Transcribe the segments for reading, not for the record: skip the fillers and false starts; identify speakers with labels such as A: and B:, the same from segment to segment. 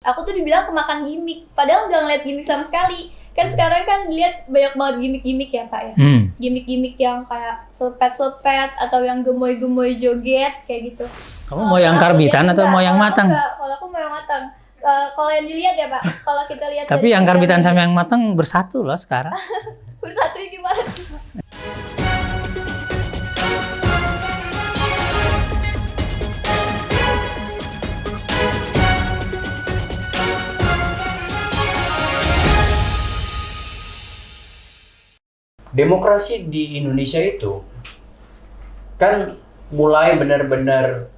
A: aku tuh dibilang kemakan gimmick, padahal nggak ngeliat gimmick sama sekali. Kan sekarang kan dilihat banyak banget gimmick-gimmick ya Pak ya. Gimmick-gimmick yang kayak selepet-selepet atau yang gemoy-gemoy joget kayak gitu.
B: Kamu mau yang karbitan atau mau yang matang?
A: Kalau aku mau yang matang. Kalau yang dilihat ya Pak, kalau kita lihat.
B: Tapi yang karbitan sama yang matang bersatu loh sekarang.
A: Bersatu gimana sih Pak?
C: Demokrasi di Indonesia itu kan mulai benar-benar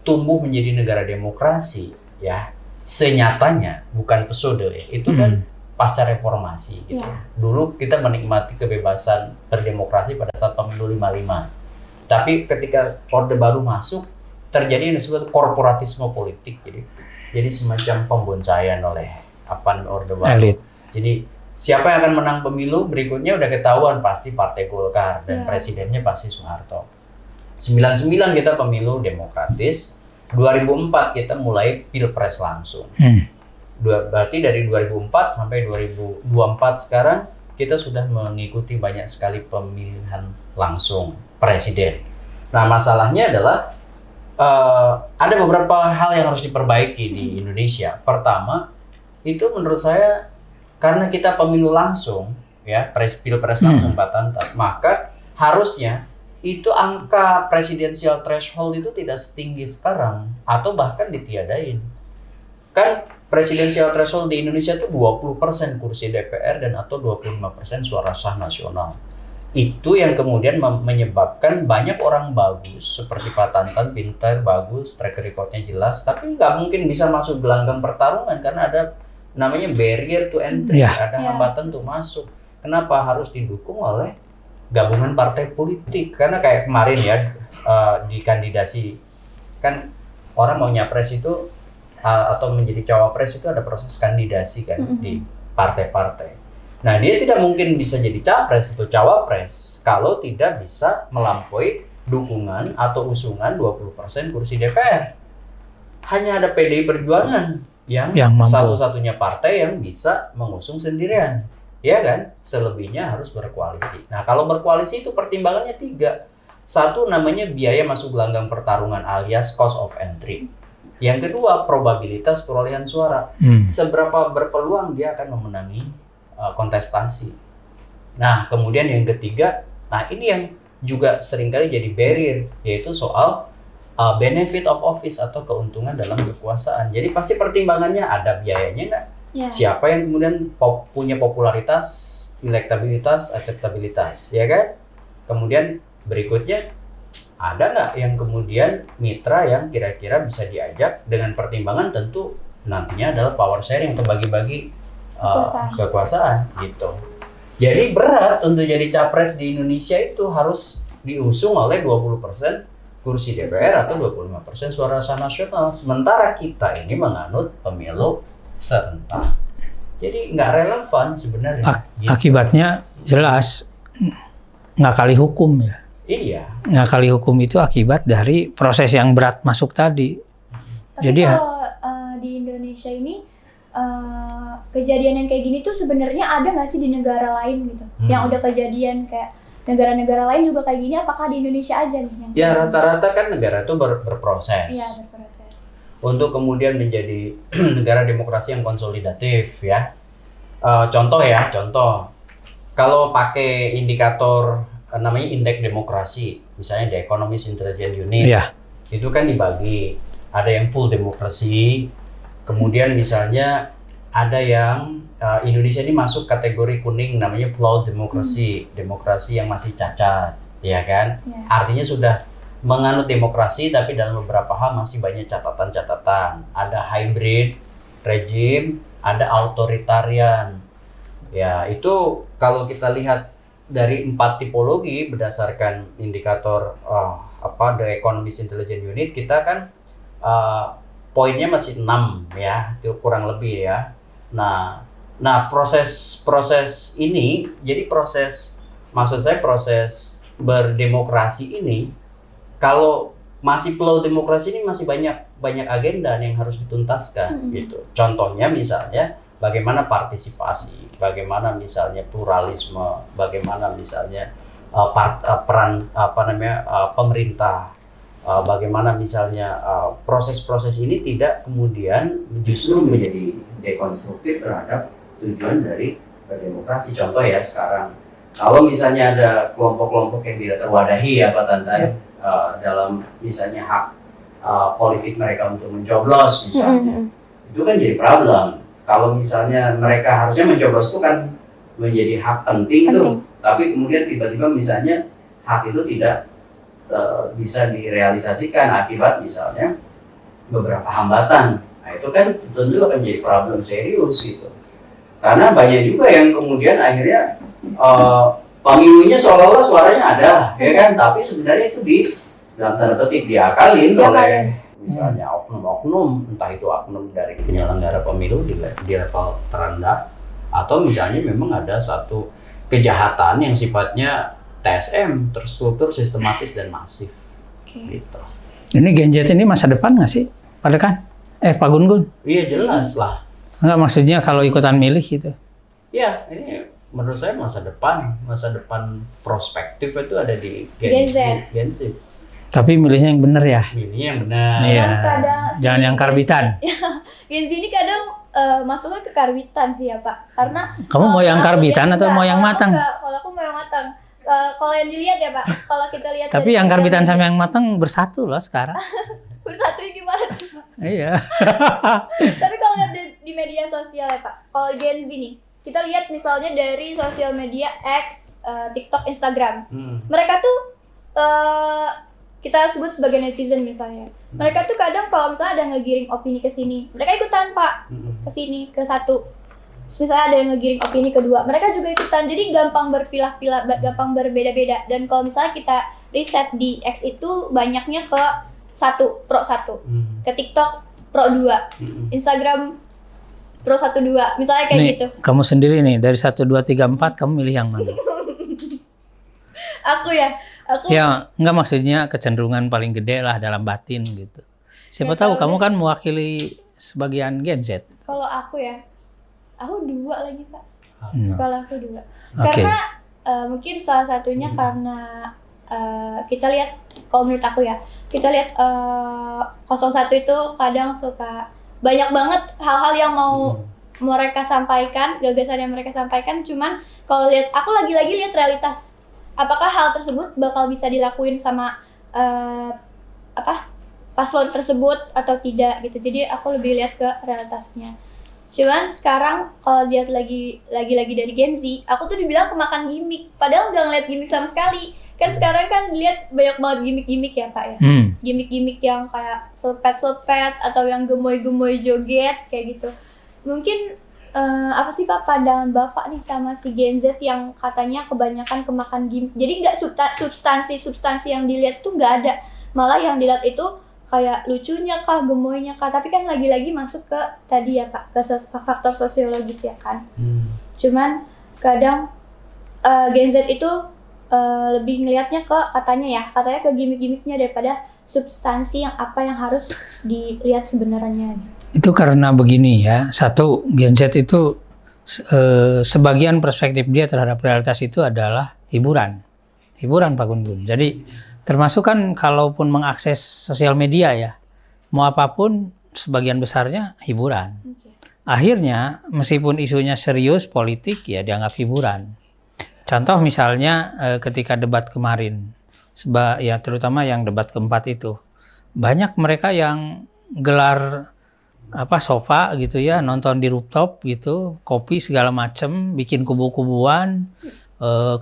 C: tumbuh menjadi negara demokrasi ya, senyatanya bukan episode ya, itu kan pasca reformasi gitu. Dulu kita menikmati kebebasan berdemokrasi pada saat pemilu 55, tapi ketika Orde Baru masuk terjadi yang disebut korporatisme politik, jadi semacam pembonsaian oleh Orde Baru. Elit. Jadi siapa yang akan menang pemilu berikutnya udah ketahuan, pasti Partai Golkar dan presidennya pasti Soeharto. 99 kita pemilu demokratis, 2004 kita mulai pilpres langsung. Berarti dari 2004 sampai 2024 sekarang kita sudah mengikuti banyak sekali pemilihan langsung presiden. Nah masalahnya adalah ada beberapa hal yang harus diperbaiki di Indonesia. Pertama, itu menurut saya karena kita pemilu langsung, ya pilpres langsung Pak Tantan, maka harusnya itu angka presidensial threshold itu tidak setinggi sekarang atau bahkan ditiadain. Kan presidensial threshold di Indonesia itu 20% kursi DPR dan atau 25% suara sah nasional. Itu yang kemudian menyebabkan banyak orang bagus seperti Pak Tantan, pintar, bagus, track recordnya jelas, tapi nggak mungkin bisa masuk gelanggang pertarungan karena ada namanya barrier to entry, ada hambatan untuk masuk. Kenapa harus didukung oleh gabungan partai politik? Karena kayak kemarin ya di kandidasi kan orang mau nyapres itu atau menjadi cawapres itu ada proses kandidasi kan di partai-partai. Nah dia tidak mungkin bisa jadi capres atau cawapres kalau tidak bisa melampaui dukungan atau usungan 20% kursi DPR. Hanya ada PDI Perjuangan yang satu-satunya partai yang bisa mengusung sendirian, ya kan? Selebihnya harus berkoalisi. Nah, kalau berkoalisi itu pertimbangannya 3. Satu namanya biaya masuk gelanggang pertarungan alias cost of entry. Yang kedua, probabilitas perolehan suara. Seberapa berpeluang dia akan memenangi kontestasi. Nah, kemudian yang ketiga, nah ini yang juga seringkali jadi barrier, yaitu soal benefit of office atau keuntungan dalam kekuasaan. Jadi pasti pertimbangannya ada biayanya nggak? Siapa yang kemudian punya popularitas, elektabilitas, akseptabilitas, ya kan? Kemudian berikutnya ada nggak yang kemudian mitra yang kira-kira bisa diajak dengan pertimbangan tentu nantinya adalah power sharing atau bagi-bagi kekuasaan gitu. Jadi berat untuk jadi capres di Indonesia itu harus diusung oleh 20% kursi DPR atau 25% suara sah nasional. Sementara kita ini menganut pemilu serentak. Jadi nggak relevan sebenarnya.
B: Akibatnya jelas ngakali hukum ya.
A: Iya.
B: Ngakali hukum itu akibat dari proses yang berat masuk tadi.
A: Tapi jadi kalau di Indonesia ini kejadian yang kayak gini tuh sebenarnya ada nggak sih di negara lain gitu? Yang udah kejadian kayak negara-negara lain juga kayak gini, apakah di Indonesia aja nih?
C: Ya rata-rata kan negara itu berproses.
A: Iya, berproses.
C: Untuk kemudian menjadi negara demokrasi yang konsolidatif ya. Contoh. Kalau pakai indikator namanya indeks demokrasi, misalnya The Economist Intelligence Unit, itu kan dibagi. Ada yang full demokrasi, kemudian misalnya ada yang Indonesia ini masuk kategori kuning namanya flawed democracy, demokrasi yang masih cacat, ya kan? Artinya sudah menganut demokrasi tapi dalam beberapa hal masih banyak catatan-catatan. Ada hybrid regime, ada authoritarian. Ya, itu kalau kita lihat dari 4 tipologi berdasarkan indikator The Economist Intelligence Unit, kita kan poinnya masih 6 ya, itu kurang lebih ya. Nah, proses ini, jadi proses berdemokrasi ini, kalau masih flow demokrasi ini masih banyak banyak agenda yang harus dituntaskan gitu. Contohnya misalnya bagaimana partisipasi, bagaimana misalnya pluralisme, bagaimana misalnya peran pemerintah, bagaimana misalnya proses-proses ini tidak kemudian justru menjadi dekonstruktif terhadap tujuan dari demokrasi. Contoh ya sekarang, kalau misalnya ada kelompok-kelompok yang tidak terwadahi ya Pak Tantai dalam misalnya hak politik mereka untuk mencoblos misalnya, itu kan jadi problem. Kalau misalnya mereka harusnya mencoblos itu kan menjadi hak penting tuh, tapi kemudian tiba-tiba misalnya hak itu tidak bisa direalisasikan akibat misalnya beberapa hambatan. Nah itu kan tentu akan jadi problem serius gitu. Karena banyak juga yang kemudian akhirnya pemilunya seolah-olah suaranya ada, ya kan? Tapi sebenarnya itu dalam tanda petik diakalin oleh misalnya oknum-oknum, entah itu oknum dari penyelenggara pemilu di level terendah, atau misalnya memang ada satu kejahatan yang sifatnya TSM, terstruktur, sistematis dan masif. Gitu.
B: Ini Gen Z ini masa depan nggak sih? Pada kan? Pak Gun-Gun?
C: Iya jelas lah.
B: Enggak, maksudnya kalau ikutan milih gitu.
C: Ya, ini menurut saya masa depan prospektif itu ada di
A: Gen Z.
B: Tapi milihnya yang benar ya.
C: Milihnya yang benar.
B: Iya. Jangan yang karbitan.
A: Gen Z ini kadang masuknya ke karbitan sih ya Pak. Karena
B: kamu mau yang karbitan atau mau yang matang?
A: Kalau aku mau yang matang. Kalau yang dilihat ya Pak, kalau kita lihat.
B: Tapi yang karbitan sama yang matang bersatu loh sekarang.
A: Bersatu gimana tuh Pak?
B: Iya.
A: Tapi kalau lihat di media sosial ya Pak, kalau Gen Z nih, kita lihat misalnya dari sosial media X, TikTok, Instagram, mereka tuh kita sebut sebagai netizen misalnya. Mereka tuh kadang kalau misalnya ada ngegiring opini ke sini, mereka ikutan Pak ke sini ke satu. Terus misalnya ada yang ngegiring opini kedua, mereka juga ikutan. Jadi gampang berpilah-pilah, gampang berbeda-beda. Dan kalau misalnya kita riset di X itu banyaknya ke pro 1, ke TikTok pro 2, Instagram pro 1, 2, misalnya kayak
B: nih,
A: gitu.
B: Kamu sendiri nih dari 1, 2, 3, 4 kamu milih yang mana?
A: Aku
B: Ya, enggak, maksudnya kecenderungan paling gede lah dalam batin gitu. Siapa tahu kamu kan mewakili sebagian Gen Z.
A: Kalau aku ya, aku 2 lagi Pak. Kalau aku 2.
B: Okay.
A: Karena mungkin salah satunya karena kita lihat, kalau menurut aku ya, kita lihat 01 itu kadang suka banyak banget hal-hal yang mau mereka sampaikan, gagasan yang mereka sampaikan, cuman kalau lihat, aku lagi-lagi lihat realitas. Apakah hal tersebut bakal bisa dilakuin sama paslon tersebut atau tidak gitu. Jadi aku lebih lihat ke realitasnya. Cuman sekarang kalau lihat lagi dari Gen Z, aku tuh dibilang kemakan gimmick. Padahal nggak ngeliat gimmick sama sekali. Kan sekarang kan lihat banyak banget gimmick-gimmick ya Pak ya. Gimmick-gimmick yang kayak selepet-selepet atau yang gemoy-gemoy joget kayak gitu. Mungkin apa sih Pak pandangan Bapak nih sama si Gen Z yang katanya kebanyakan kemakan gimmick. Jadi nggak substansi yang dilihat tuh nggak ada. Malah yang dilihat itu kayak lucunya kah, gemoynya kah. Tapi kan lagi-lagi masuk ke tadi ya Pak, ke faktor sosiologis ya kan. Cuman kadang Gen Z itu lebih ngelihatnya katanya ke gimmick-gimmicknya daripada substansi yang harus dilihat sebenarnya.
B: Itu karena begini ya, satu, Gen Z itu sebagian perspektif dia terhadap realitas itu adalah hiburan Pak Gun-Gun. Jadi termasuk kan kalaupun mengakses sosial media ya, mau apapun sebagian besarnya hiburan. Akhirnya meskipun isunya serius politik ya dianggap hiburan. Contoh misalnya ketika debat kemarin, ya terutama yang debat keempat itu, banyak mereka yang gelar sofa gitu ya, nonton di rooftop gitu, kopi segala macem, bikin kubu-kubuan.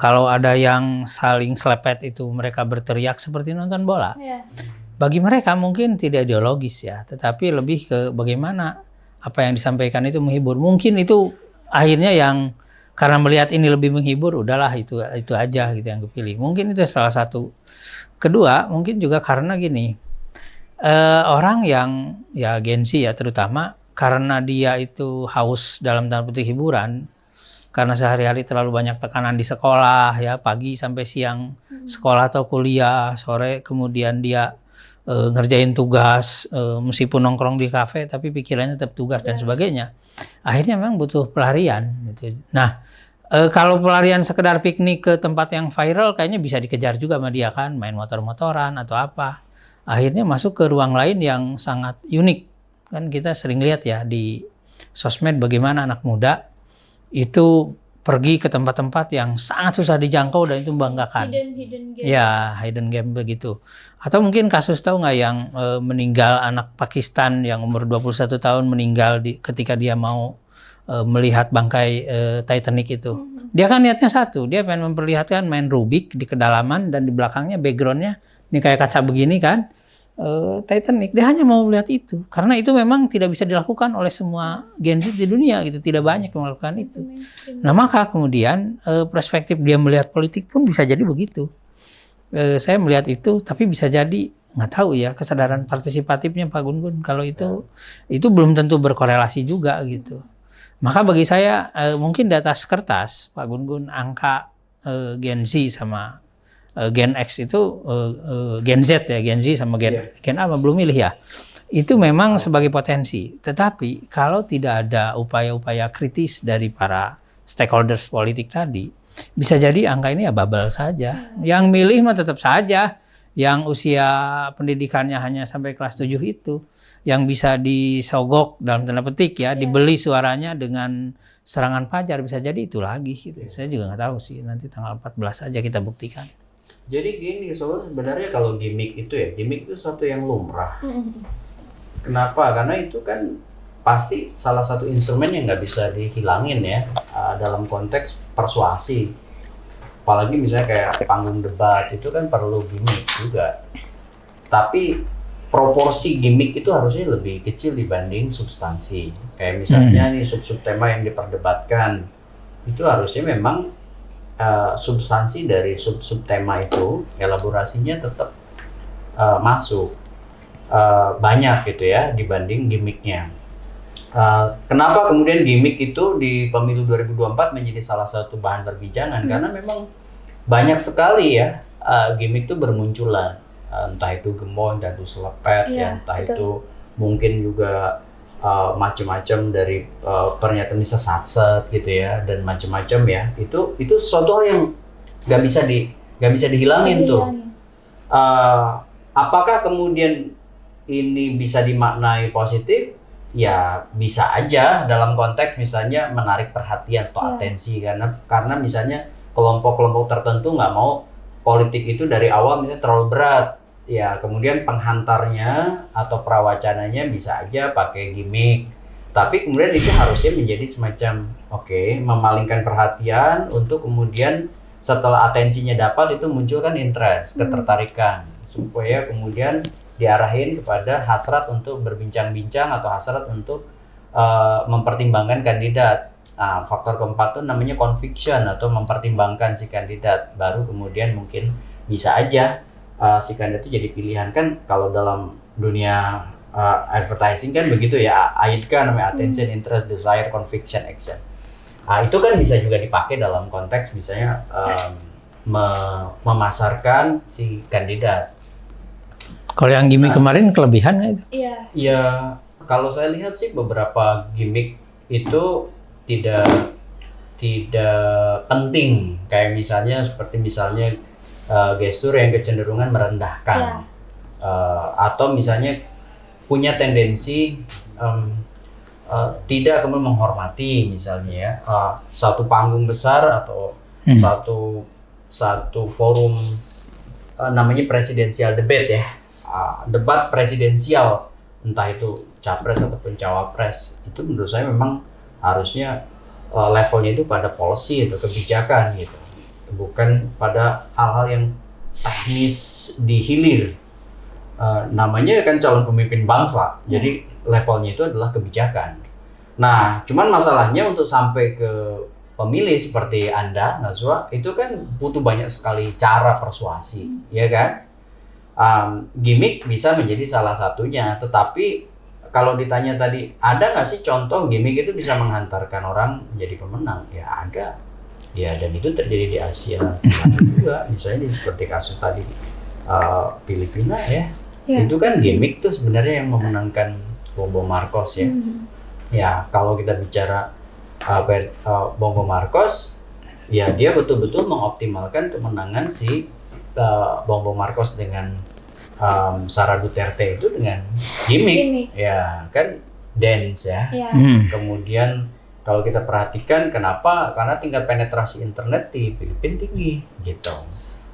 B: Kalau ada yang saling selepet itu mereka berteriak seperti nonton bola. Bagi mereka mungkin tidak ideologis ya, tetapi lebih ke bagaimana apa yang disampaikan itu menghibur. Mungkin itu akhirnya yang karena melihat ini lebih menghibur, udahlah itu aja gitu yang kepilih. Mungkin itu salah satu. Kedua, mungkin juga karena gini. Orang yang ya Gen Z ya terutama karena dia itu haus dalam tanda petik hiburan, karena sehari-hari terlalu banyak tekanan di sekolah ya, pagi sampai siang sekolah atau kuliah, sore kemudian dia ngerjain tugas, meskipun nongkrong di kafe tapi pikirannya tetap tugas dan sebagainya. Akhirnya memang butuh pelarian gitu. Nah, kalau pelarian sekedar piknik ke tempat yang viral kayaknya bisa dikejar juga sama dia kan, main motor-motoran atau apa. Akhirnya masuk ke ruang lain yang sangat unik. Kan kita sering lihat ya di sosmed bagaimana anak muda itu pergi ke tempat-tempat yang sangat susah dijangkau dan itu membanggakan.
A: Hidden game.
B: Ya, hidden game begitu. Atau mungkin kasus tahu nggak yang meninggal anak Pakistan yang umur 21 tahun meninggal ketika dia mau melihat bangkai Titanic itu. Dia kan niatnya satu, dia pengen memperlihatkan main Rubik di kedalaman dan di belakangnya backgroundnya ini kayak kaca begini kan. Titanic, dia hanya mau melihat itu karena itu memang tidak bisa dilakukan oleh semua Gen Z di dunia gitu, tidak banyak yang melakukan itu. Nah maka kemudian perspektif dia melihat politik pun bisa jadi begitu. Saya melihat itu tapi bisa jadi nggak tahu ya kesadaran partisipatifnya Pak Gun-Gun kalau itu belum tentu berkorelasi juga gitu. Maka bagi saya mungkin di atas kertas Pak Gun-Gun angka Gen Z sama Gen X itu Gen Z ya, Gen Z sama Gen A belum milih ya. Itu memang sebagai potensi. Tetapi kalau tidak ada upaya-upaya kritis dari para stakeholders politik tadi, bisa jadi angka ini ya bubble saja. Yang milih mah tetap saja yang usia pendidikannya hanya sampai kelas 7 itu, yang bisa disogok dalam tanda petik ya, dibeli suaranya dengan serangan fajar, bisa jadi itu lagi gitu. Saya juga nggak tahu sih, nanti tanggal 14 aja kita buktikan.
C: Jadi gini, sebenarnya kalau gimmick itu sesuatu yang lumrah. Kenapa? Karena itu kan pasti salah satu instrumen yang nggak bisa dihilangin ya dalam konteks persuasi. Apalagi misalnya kayak panggung debat itu kan perlu gimmick juga. Tapi proporsi gimmick itu harusnya lebih kecil dibanding substansi. Kayak misalnya nih sub-sub tema yang diperdebatkan itu harusnya memang substansi dari sub-sub tema itu elaborasinya tetap masuk banyak gitu ya dibanding gimmicknya. Kenapa kemudian gimmick itu di pemilu 2024 menjadi salah satu bahan perbincangan? Karena memang banyak sekali ya gimmick itu bermunculan, entah itu gemon, entah itu selepet, ya, entah itu mungkin juga macam-macam dari pernyataan bisa satset gitu ya dan macam-macam ya, itu suatu hal yang nggak bisa dihilangin tuh. Apakah kemudian ini bisa dimaknai positif? Ya bisa aja dalam konteks misalnya menarik perhatian atau atensi karena misalnya kelompok-kelompok tertentu nggak mau politik itu dari awal misalnya terlalu berat. Ya, kemudian penghantarnya atau prawacananya bisa aja pakai gimmick. Tapi kemudian itu harusnya menjadi semacam memalingkan perhatian untuk kemudian setelah atensinya dapat itu munculkan interest, ketertarikan supaya kemudian diarahin kepada hasrat untuk berbincang-bincang atau hasrat untuk mempertimbangkan kandidat. Nah, faktor keempat itu namanya conviction atau mempertimbangkan si kandidat. Baru kemudian mungkin bisa aja si kandidat itu jadi pilihan. Kan kalau dalam dunia advertising kan begitu ya, AIDCA namanya attention, interest, desire, conviction, action. Itu kan bisa juga dipakai dalam konteks misalnya memasarkan si kandidat.
B: Kalau yang gimmick kemarin kelebihan nggak itu?
C: Iya, kalau saya lihat sih beberapa gimmick itu tidak penting. Kayak misalnya seperti gestur yang kecenderungan merendahkan, atau misalnya punya tendensi tidak kemudian menghormati misalnya ya satu panggung besar atau satu forum namanya presidensial debate ya, debat presidensial entah itu capres ataupun cawapres, itu menurut saya memang harusnya levelnya itu pada policy atau kebijakan gitu. Bukan pada hal-hal yang teknis di hilir. Namanya kan calon pemimpin bangsa, jadi levelnya itu adalah kebijakan. Nah, cuman masalahnya untuk sampai ke pemilih seperti Anda, Nazwa, itu kan butuh banyak sekali cara persuasi, ya kan? Gimmick bisa menjadi salah satunya, tetapi kalau ditanya tadi, ada nggak sih contoh gimmick itu bisa menghantarkan orang menjadi pemenang? Ya ada. Ya, dan itu terjadi di Asia juga, misalnya seperti kasus tadi Filipina ya,
A: Ya.
C: Itu kan gimmick tuh sebenarnya yang memenangkan Bongbong Marcos ya. Ya kalau kita bicara Bongbong Marcos, ya dia betul-betul mengoptimalkan kemenangan si Bongbong Marcos dengan Sara Duterte itu dengan gimmick. Ya kan dance ya.
A: Ya.
C: Kemudian kalau kita perhatikan kenapa? Karena tingkat penetrasi internet di Filipina tinggi gitu.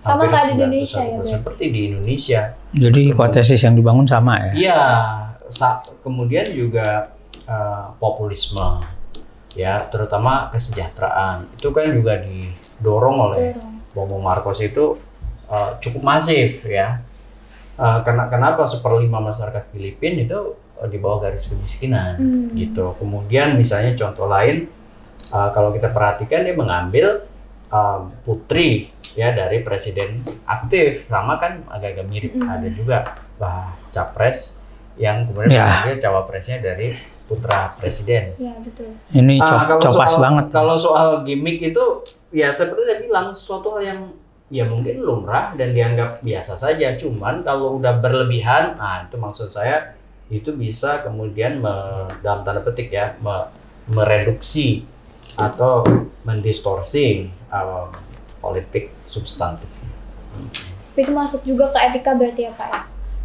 A: Sama
C: Hampir
A: kayak di Indonesia
C: 91%,
A: ya, Beb?
C: seperti di Indonesia.
B: Jadi hipotesis yang dibangun sama ya.
C: Iya, kemudian juga populisme ya, terutama kesejahteraan. Itu kan juga didorong oleh Bongbong Marcos itu cukup masif ya. Kenapa 1/5 masyarakat Filipina itu di bawah garis kemiskinan gitu. Kemudian misalnya contoh lain, kalau kita perhatikan dia mengambil putri ya dari presiden aktif, sama kan agak-agak mirip. Ada juga capres yang kemudian mengambil cawapresnya dari putra presiden.
A: Ya, betul.
B: Ini copas banget.
C: Kalau soal gimmick itu ya seperti saya bilang, suatu hal yang ya mungkin lumrah dan dianggap biasa saja. Cuman kalau udah berlebihan, nah itu maksud saya itu bisa kemudian dalam tanda petik ya mereduksi atau mendistorsi politik substantif.
A: Itu masuk juga ke etika berarti ya Kak ya?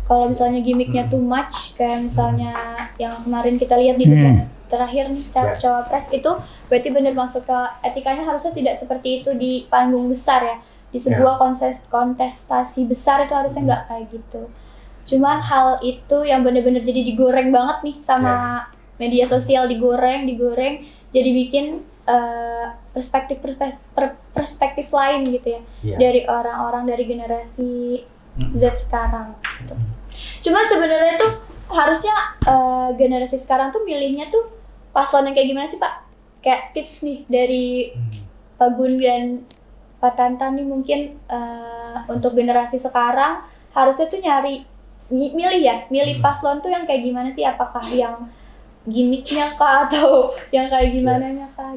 A: Kalau misalnya gimmicknya too much, kayak misalnya yang kemarin kita lihat di debat terakhir nih, cawapres itu berarti benar masuk ke etikanya, harusnya tidak seperti itu di panggung besar ya. Di sebuah kontestasi besar itu harusnya nggak kayak gitu. Cuman hal itu yang benar-benar jadi digoreng banget nih sama media sosial, digoreng, jadi bikin perspektif lain gitu ya, dari orang-orang dari generasi Z sekarang. Gitu. Cuman sebenarnya tuh harusnya generasi sekarang tuh milihnya tuh paslon yang kayak gimana sih Pak? Kayak tips nih dari Pak Gun dan Pak Tantan nih mungkin untuk generasi sekarang harusnya tuh milih paslon tuh yang kayak gimana sih? Apakah yang gimmicknya kah atau yang kayak gimana nya kah?